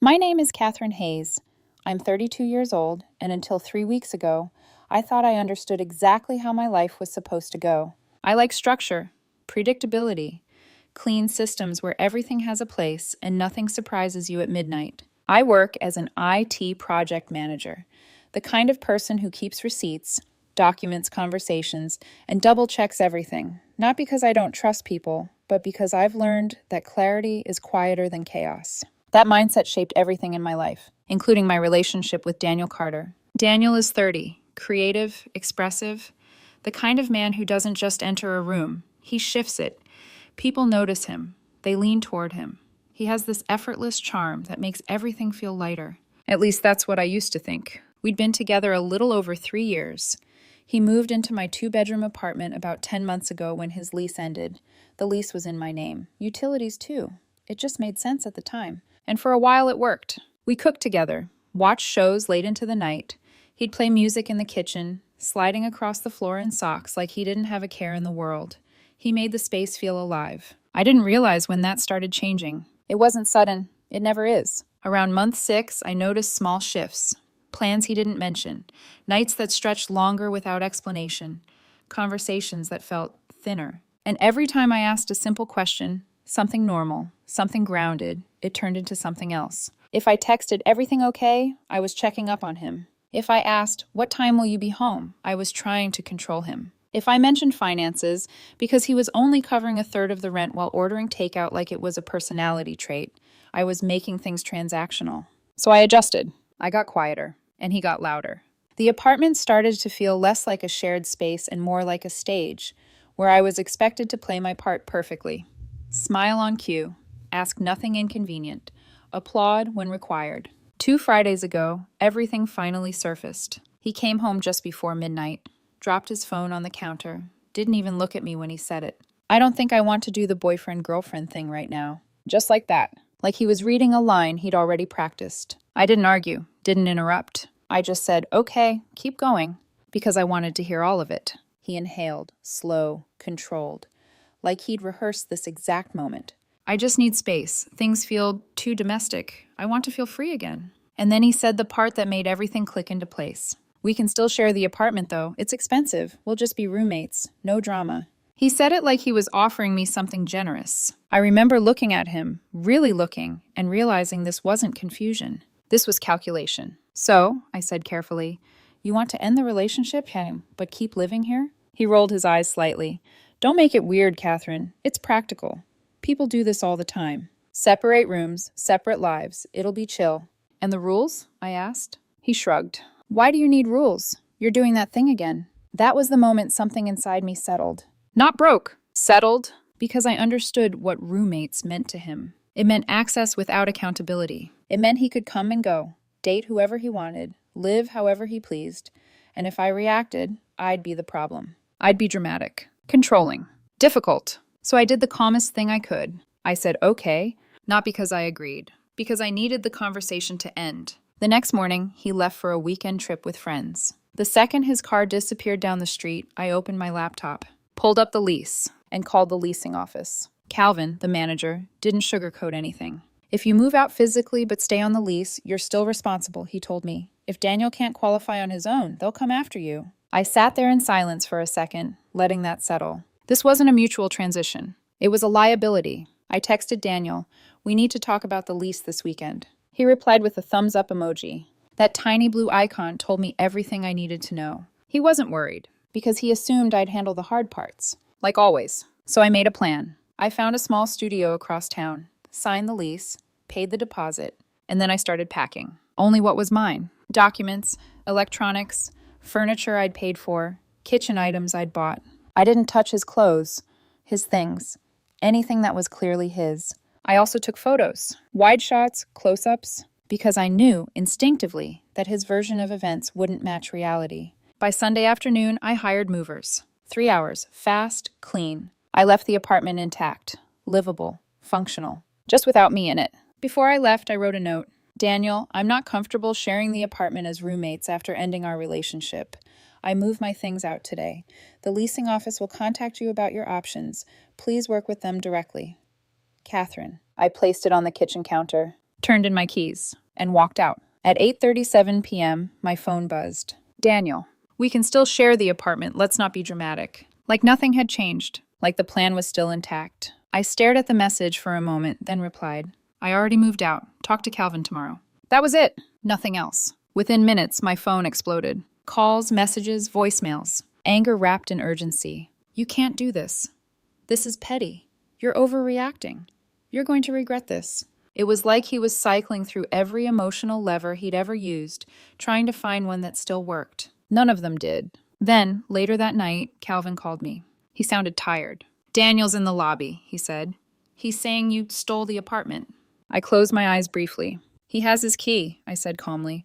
My name is Catherine Hayes. I'm 32 years old, and until 3 weeks ago, I thought I understood exactly how my life was supposed to go. I like structure, predictability, clean systems where everything has a place and nothing surprises you at midnight. I work as an IT project manager, the kind of person who keeps receipts, documents conversations, and double checks everything, not because I don't trust people, but because I've learned that clarity is quieter than chaos. That mindset shaped everything in my life, including my relationship with Daniel Carter. Daniel is 30, creative, expressive, the kind of man who doesn't just enter a room, he shifts it. People notice him, they lean toward him. He has this effortless charm that makes everything feel lighter. At least that's what I used to think. We'd been together a little over 3 years. He moved into my 2-bedroom apartment about 10 months ago when his lease ended. The lease was in my name. Utilities, too. It just made sense at the time. And for a while it worked. We cooked together, watched shows late into the night. He'd play music in the kitchen, sliding across the floor in socks like he didn't have a care in the world. He made the space feel alive. I didn't realize when that started changing. It wasn't sudden. It never is. Around month 6, I noticed small shifts. Plans he didn't mention. Nights that stretched longer without explanation. Conversations that felt thinner. And every time I asked a simple question, something normal, something grounded, it turned into something else. If I texted everything okay, I was checking up on him. If I asked, what time will you be home? I was trying to control him. If I mentioned finances, because he was only covering a third of the rent while ordering takeout like it was a personality trait, I was making things transactional. So I adjusted. I got quieter, and he got louder. The apartment started to feel less like a shared space and more like a stage, where I was expected to play my part perfectly. Smile on cue, ask nothing inconvenient, applaud when required. 2 Fridays ago, everything finally surfaced. He came home just before midnight, dropped his phone on the counter, didn't even look at me when he said it. I don't think I want to do the boyfriend-girlfriend thing right now. Just like that. Like he was reading a line he'd already practiced. I didn't argue, didn't interrupt. I just said, okay, keep going, because I wanted to hear all of it. He inhaled, slow, controlled, like he'd rehearsed this exact moment. I just need space. Things feel too domestic. I want to feel free again. And then he said the part that made everything click into place. We can still share the apartment, though. It's expensive. We'll just be roommates. No drama. He said it like he was offering me something generous. I remember looking at him, really looking, and realizing this wasn't confusion. This was calculation. So, I said carefully, you want to end the relationship, but keep living here? He rolled his eyes slightly. Don't make it weird, Catherine. It's practical. People do this all the time. Separate rooms, separate lives. It'll be chill. And the rules? I asked. He shrugged. Why do you need rules? You're doing that thing again. That was the moment something inside me settled. Not broke. Settled. Because I understood what roommates meant to him. It meant access without accountability. It meant he could come and go, date whoever he wanted, live however he pleased. And if I reacted, I'd be the problem. I'd be dramatic, controlling, difficult. So I did the calmest thing I could. I said, okay, not because I agreed, because I needed the conversation to end. The next morning, he left for a weekend trip with friends. The second his car disappeared down the street, I opened my laptop, pulled up the lease, and called the leasing office. Calvin, the manager, didn't sugarcoat anything. If you move out physically but stay on the lease, you're still responsible, he told me. If Daniel can't qualify on his own, they'll come after you. I sat there in silence for a second, letting that settle. This wasn't a mutual transition. It was a liability. I texted Daniel, we need to talk about the lease this weekend. He replied with a thumbs up emoji. That tiny blue icon told me everything I needed to know. He wasn't worried, because he assumed I'd handle the hard parts. Like always. So I made a plan. I found a small studio across town, signed the lease, paid the deposit, and then I started packing. Only what was mine. Documents, electronics, furniture I'd paid for, kitchen items I'd bought. I didn't touch his clothes, his things, anything that was clearly his. I also took photos, wide shots, close-ups, because I knew instinctively that his version of events wouldn't match reality. By Sunday afternoon, I hired movers. 3 hours, fast, clean. I left the apartment intact, livable, functional, just without me in it. Before I left, I wrote a note. Daniel, I'm not comfortable sharing the apartment as roommates after ending our relationship. I moved my things out today. The leasing office will contact you about your options. Please work with them directly. Catherine. I placed it on the kitchen counter. turned in my keys, and walked out. At 8:37 p.m., my phone buzzed. Daniel, we can still share the apartment, let's not be dramatic. Like nothing had changed, like the plan was still intact. I stared at the message for a moment, then replied, I already moved out. Talk to Calvin tomorrow. That was it. Nothing else. Within minutes, my phone exploded. Calls, messages, voicemails. Anger wrapped in urgency. You can't do this. This is petty. You're overreacting. You're going to regret this. It was like he was cycling through every emotional lever he'd ever used, trying to find one that still worked. None of them did. Then, later that night, Calvin called me. He sounded tired. Daniel's in the lobby, he said. He's saying you stole the apartment. I closed my eyes briefly. He has his key, I said calmly.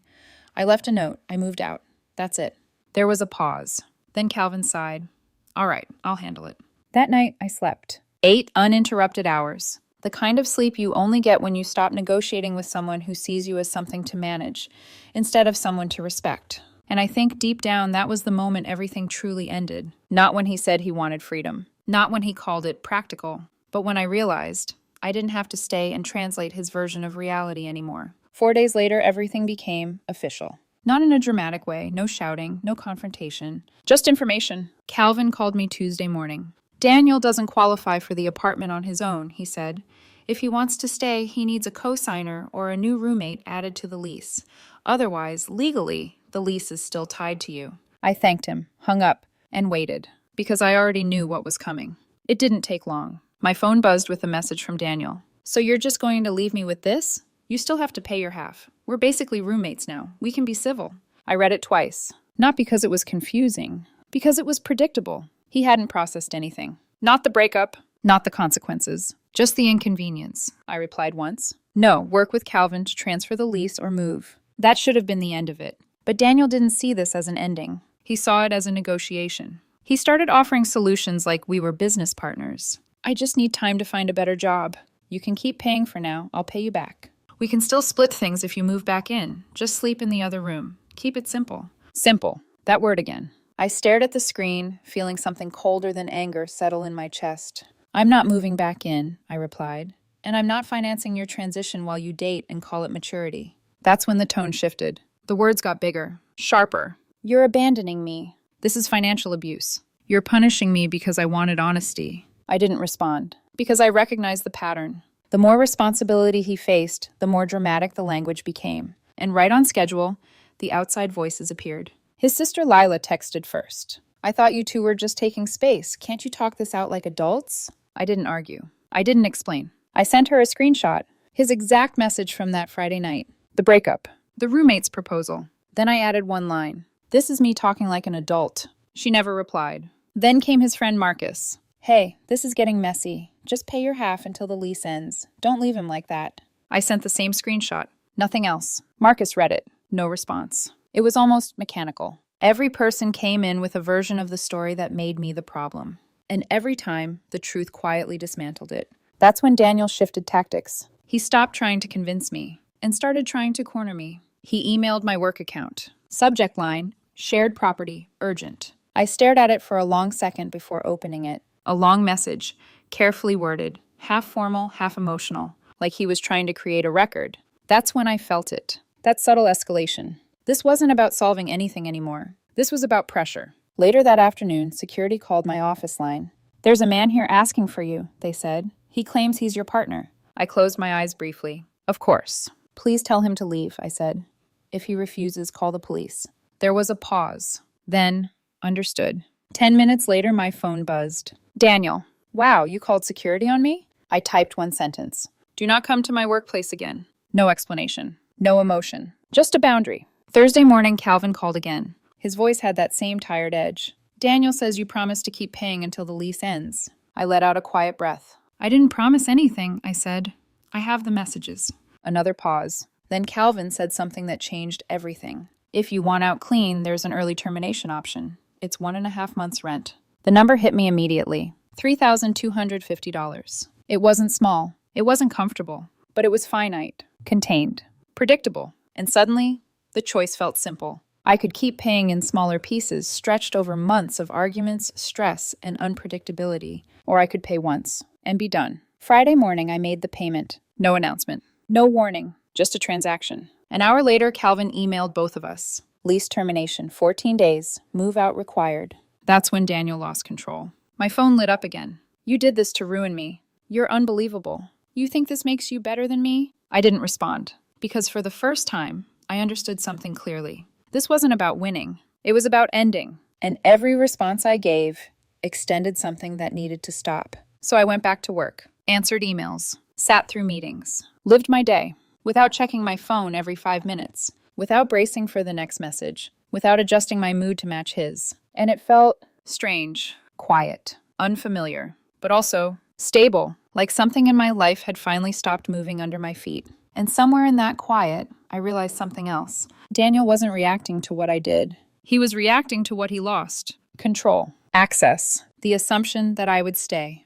I left a note. I moved out. That's it. There was a pause. Then Calvin sighed. All right, I'll handle it. That night, I slept. 8 uninterrupted hours. The kind of sleep you only get when you stop negotiating with someone who sees you as something to manage, instead of someone to respect. And I think deep down that was the moment everything truly ended. Not when he said he wanted freedom. Not when he called it practical. But when I realized I didn't have to stay and translate his version of reality anymore. 4 days later, everything became official. Not in a dramatic way, no shouting, no confrontation, just information. Calvin called me Tuesday morning. Daniel doesn't qualify for the apartment on his own, he said. If he wants to stay, he needs a co-signer or a new roommate added to the lease. Otherwise, legally, the lease is still tied to you. I thanked him, hung up, and waited, because I already knew what was coming. It didn't take long. My phone buzzed with a message from Daniel. So you're just going to leave me with this? You still have to pay your half. We're basically roommates now. We can be civil. I read it twice. Not because it was confusing, because it was predictable. He hadn't processed anything. Not the breakup, not the consequences. Just the inconvenience, I replied once. No, work with Calvin to transfer the lease or move. That should have been the end of it. But Daniel didn't see this as an ending. He saw it as a negotiation. He started offering solutions like we were business partners. I just need time to find a better job. You can keep paying for now. I'll pay you back. We can still split things if you move back in. Just sleep in the other room. Keep it simple. Simple. That word again. I stared at the screen, feeling something colder than anger settle in my chest. I'm not moving back in, I replied. And I'm not financing your transition while you date and call it maturity. That's when the tone shifted. The words got bigger, sharper. You're abandoning me. This is financial abuse. You're punishing me because I wanted honesty. I didn't respond, because I recognized the pattern. The more responsibility he faced, the more dramatic the language became. And right on schedule, the outside voices appeared. His sister Lila texted first. I thought you two were just taking space. Can't you talk this out like adults? I didn't argue. I didn't explain. I sent her a screenshot. His exact message from that Friday night. The breakup. The roommate's proposal. Then I added one line. This is me talking like an adult. She never replied. Then came his friend Marcus. Hey, this is getting messy. Just pay your half until the lease ends. Don't leave him like that. I sent the same screenshot. Nothing else. Marcus read it. No response. It was almost mechanical. Every person came in with a version of the story that made me the problem. And every time, the truth quietly dismantled it. That's when Daniel shifted tactics. He stopped trying to convince me and started trying to corner me. He emailed my work account. Subject line, shared property, urgent. I stared at it for a long second before opening it. A long message, carefully worded, half formal, half emotional, like he was trying to create a record. That's when I felt it. That subtle escalation. This wasn't about solving anything anymore. This was about pressure. Later that afternoon, security called my office line. There's a man here asking for you, they said. He claims he's your partner. I closed my eyes briefly. Of course. Please tell him to leave, I said. If he refuses, call the police. There was a pause. Then, understood. 10 minutes later, my phone buzzed. Daniel, wow, you called security on me? I typed one sentence. Do not come to my workplace again. No explanation. No emotion. Just a boundary. Thursday morning, Calvin called again. His voice had that same tired edge. Daniel says you promised to keep paying until the lease ends. I let out a quiet breath. I didn't promise anything, I said. I have the messages. Another pause. Then Calvin said something that changed everything. If you want out clean, there's an early termination option. It's 1.5 months rent. The number hit me immediately. $3,250. It wasn't small. It wasn't comfortable. But it was finite, contained, predictable. And suddenly, the choice felt simple. I could keep paying in smaller pieces, stretched over months of arguments, stress, and unpredictability. Or I could pay once and be done. Friday morning, I made the payment. No announcement. No warning. Just a transaction. An hour later, Calvin emailed both of us. Lease termination, 14 days, move out required. That's when Daniel lost control. My phone lit up again. You did this to ruin me. You're unbelievable. You think this makes you better than me? I didn't respond, because for the first time, I understood something clearly. This wasn't about winning. It was about ending. And every response I gave extended something that needed to stop. So I went back to work, answered emails, sat through meetings, lived my day, without checking my phone every 5 minutes, without bracing for the next message, without adjusting my mood to match his. And it felt strange, quiet, unfamiliar, but also stable, like something in my life had finally stopped moving under my feet. And somewhere in that quiet, I realized something else. Daniel wasn't reacting to what I did. He was reacting to what he lost. Control, access, the assumption that I would stay,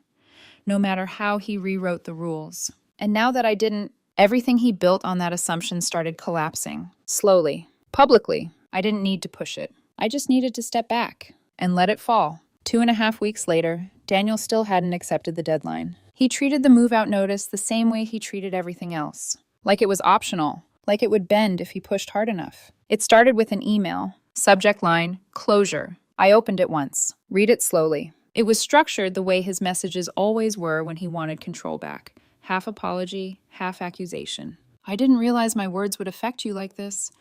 no matter how he rewrote the rules. And now that I didn't, everything he built on that assumption started collapsing. Slowly, publicly. I didn't need to push it. I just needed to step back and let it fall. 2.5 weeks later, Daniel still hadn't accepted the deadline. He treated the move-out notice the same way he treated everything else. Like it was optional, like it would bend if he pushed hard enough. It started with an email, subject line, closure. I opened it once. Read it slowly. It was structured the way his messages always were when he wanted control back. Half apology, half accusation. I didn't realize my words would affect you like this.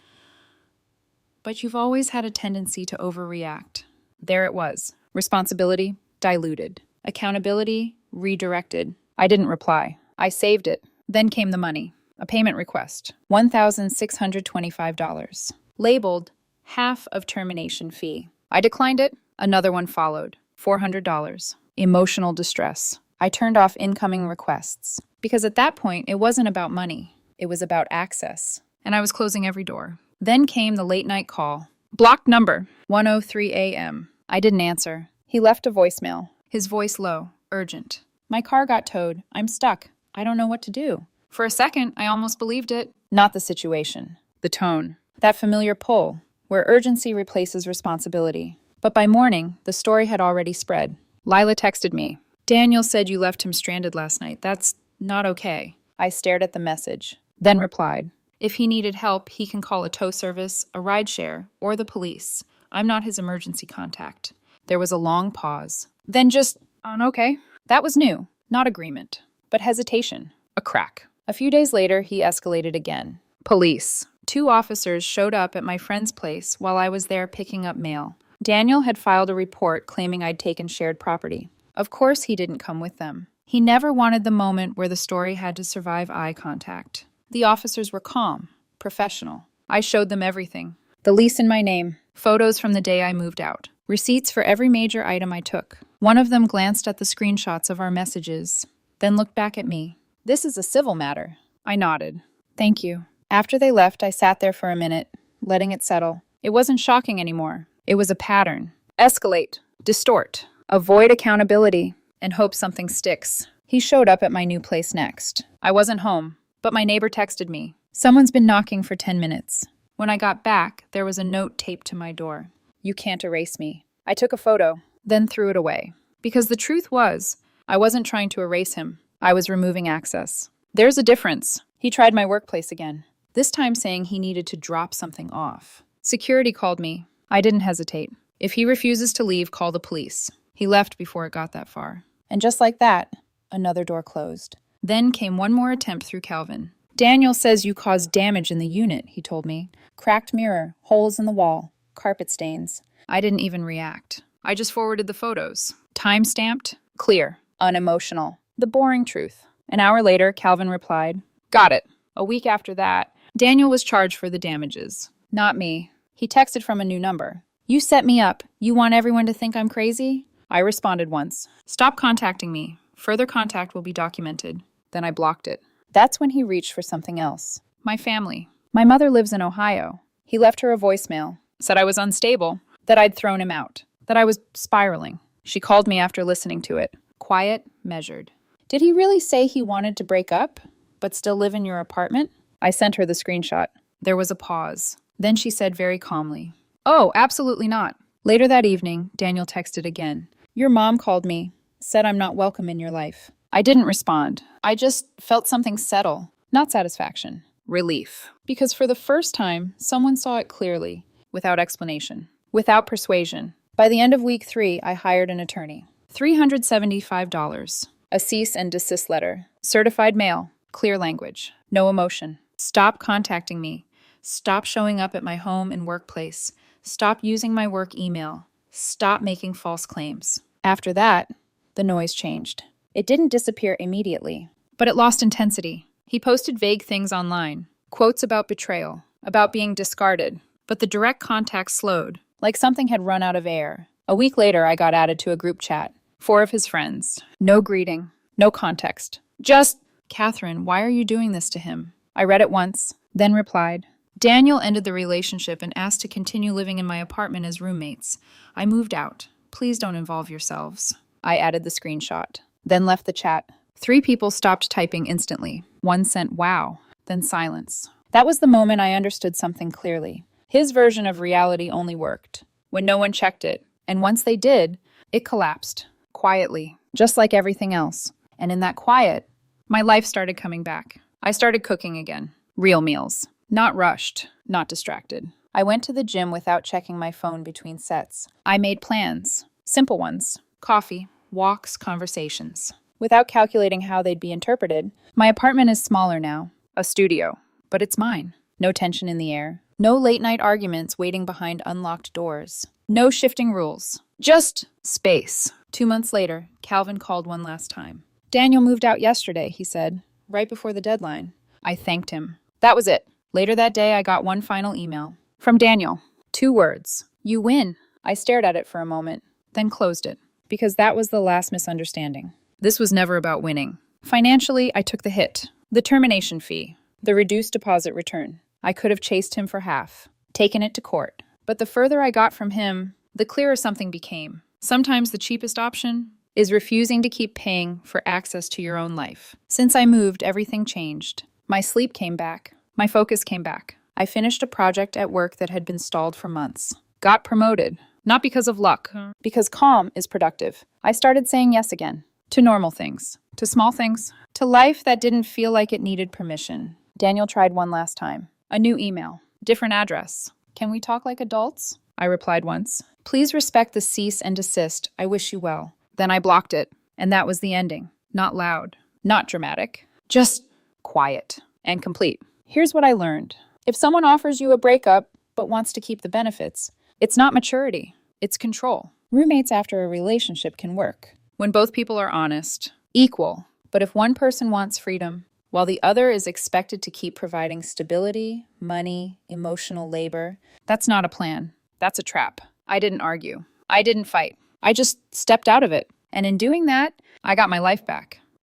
But you've always had a tendency to overreact. There it was. Responsibility, diluted. Accountability, redirected. I didn't reply. I saved it. Then came the money. A payment request. $1,625. Labeled, half of termination fee. I declined it. Another one followed. $400. Emotional distress. I turned off incoming requests. Because at that point, it wasn't about money. It was about access. And I was closing every door. Then came the late-night call. Blocked number. 1:03 a.m. I didn't answer. He left a voicemail. His voice low, urgent. My car got towed. I'm stuck. I don't know what to do. For a second, I almost believed it. Not the situation. The tone. That familiar pull, where urgency replaces responsibility. But by morning, the story had already spread. Lila texted me. Daniel said you left him stranded last night. That's not okay. I stared at the message, then replied. If he needed help, he can call a tow service, a rideshare, or the police. I'm not his emergency contact. There was a long pause. Then just, okay. That was new. Not agreement, but hesitation. A crack. A few days later, he escalated again. Police. 2 officers showed up at my friend's place while I was there picking up mail. Daniel had filed a report claiming I'd taken shared property. Of course he didn't come with them. He never wanted the moment where the story had to survive eye contact. The officers were calm, professional. I showed them everything. The lease in my name, photos from the day I moved out, receipts for every major item I took. One of them glanced at the screenshots of our messages, then looked back at me. This is a civil matter. I nodded. Thank you. After they left, I sat there for a minute, letting it settle. It wasn't shocking anymore. It was a pattern. Escalate, distort, avoid accountability, and hope something sticks. He showed up at my new place next. I wasn't home, but my neighbor texted me. Someone's been knocking for 10 minutes. When I got back, there was a note taped to my door. You can't erase me. I took a photo, then threw it away. Because the truth was, I wasn't trying to erase him. I was removing access. There's a difference. He tried my workplace again, this time saying he needed to drop something off. Security called me. I didn't hesitate. If he refuses to leave, call the police. He left before it got that far. And just like that, another door closed. Then came one more attempt through Calvin. Daniel says you caused damage in the unit, he told me. Cracked mirror, holes in the wall, carpet stains. I didn't even react. I just forwarded the photos. Time-stamped, clear, unemotional. The boring truth. An hour later, Calvin replied, Got it. A week after that, Daniel was charged for the damages. Not me. He texted from a new number. You set me up. You want everyone to think I'm crazy? I responded once. Stop contacting me. Further contact will be documented. Then I blocked it. That's when he reached for something else. My family. My mother lives in Ohio. He left her a voicemail. Said I was unstable. That I'd thrown him out. That I was spiraling. She called me after listening to it. Quiet, measured. Did he really say he wanted to break up, but still live in your apartment? I sent her the screenshot. There was a pause. Then she said very calmly, Oh, absolutely not. Later that evening, Daniel texted again. Your mom called me, said I'm not welcome in your life. I didn't respond. I just felt something settle, not satisfaction. Relief. Because for the first time, someone saw it clearly, without explanation, without persuasion. By the end of week 3, I hired an attorney. $375. A cease and desist letter. Certified mail. Clear language. No emotion. Stop contacting me. Stop showing up at my home and workplace. Stop using my work email. Stop making false claims. After that, the noise changed. It didn't disappear immediately, but it lost intensity. He posted vague things online, quotes about betrayal, about being discarded, but the direct contact slowed, like something had run out of air. A week later, I got added to a group chat. 4 of his friends. No greeting, no context. Just, Catherine, why are you doing this to him? I read it once, then replied, Daniel ended the relationship and asked to continue living in my apartment as roommates. I moved out. Please don't involve yourselves. I added the screenshot, then left the chat. 3 people stopped typing instantly. 1 sent wow, then silence. That was the moment I understood something clearly. His version of reality only worked when no one checked it, and once they did, it collapsed, quietly, just like everything else. And in that quiet, my life started coming back. I started cooking again. Real meals. Not rushed, not distracted. I went to the gym without checking my phone between sets. I made plans. Simple ones. Coffee, walks, conversations. Without calculating how they'd be interpreted. My apartment is smaller now. A studio. But it's mine. No tension in the air. No late-night arguments waiting behind unlocked doors. No shifting rules. Just space. 2 months later, Calvin called one last time. Daniel moved out yesterday, he said, right before the deadline. I thanked him. That was it. Later that day, I got one final email. From Daniel. 2 words. You win. I stared at it for a moment, then closed it, because that was the last misunderstanding. This was never about winning. Financially, I took the hit. The termination fee. The reduced deposit return. I could have chased him for half. Taken it to court. But the further I got from him, the clearer something became. Sometimes the cheapest option is refusing to keep paying for access to your own life. Since I moved, everything changed. My sleep came back. My focus came back. I finished a project at work that had been stalled for months. Got promoted. Not because of luck. Because calm is productive. I started saying yes again. To normal things. To small things. To life that didn't feel like it needed permission. Daniel tried one last time. A new email. Different address. Can we talk like adults? I replied once. Please respect the cease and desist. I wish you well. Then I blocked it. And that was the ending. Not loud. Not dramatic. Just quiet. And complete. Here's what I learned. If someone offers you a breakup but wants to keep the benefits, it's not maturity. It's control. Roommates after a relationship can work. When both people are honest. Equal. But if one person wants freedom, while the other is expected to keep providing stability, money, emotional labor, that's not a plan. That's a trap. I didn't argue. I didn't fight. I just stepped out of it. And in doing that, I got my life back.